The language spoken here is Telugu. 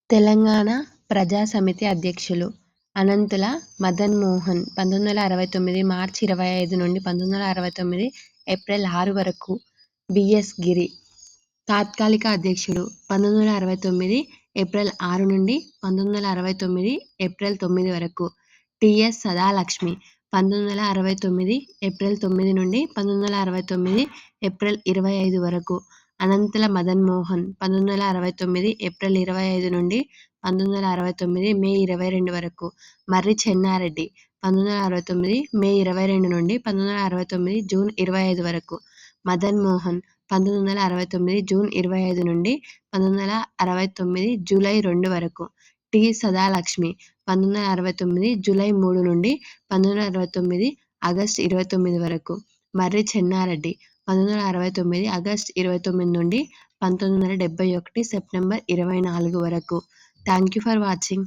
తెలంగాణ ప్రజా సమితి అధ్యక్షులు అనంతుల మదన్ మోహన్ 1969 మార్చి 25 నుండి 1969 ఏప్రిల్ 6 వరకు. బిఎస్ గిరి తాత్కాలిక అధ్యక్షుడు 1969 ఏప్రిల్ 6 నుండి 1969 ఏప్రిల్ 9 వరకు. టిఎస్ సదాలక్ష్మి 1969 ఏప్రిల్ 9 నుండి 1969 ఏప్రిల్ 25 వరకు. అనంతుల మదన్ మోహన్ 1969 ఏప్రిల్ 25 నుండి 1969 మే 22 వరకు. మర్రి చెన్నారెడ్డి 1969 మే 22 నుండి 1969 జూన్ 25 వరకు. మదన్ మోహన్ 1969 జూన్ 25 నుండి 1969 జూలై 2 వరకు. టి సదాలక్ష్మి 1969 జూలై 3 నుండి 1969 ఆగస్టు 29 వరకు. మర్రి చెన్నారెడ్డి 1969 ఆగస్టు 29 నుండి 1971 సెప్టెంబర్ 24 వరకు. Thank you for watching.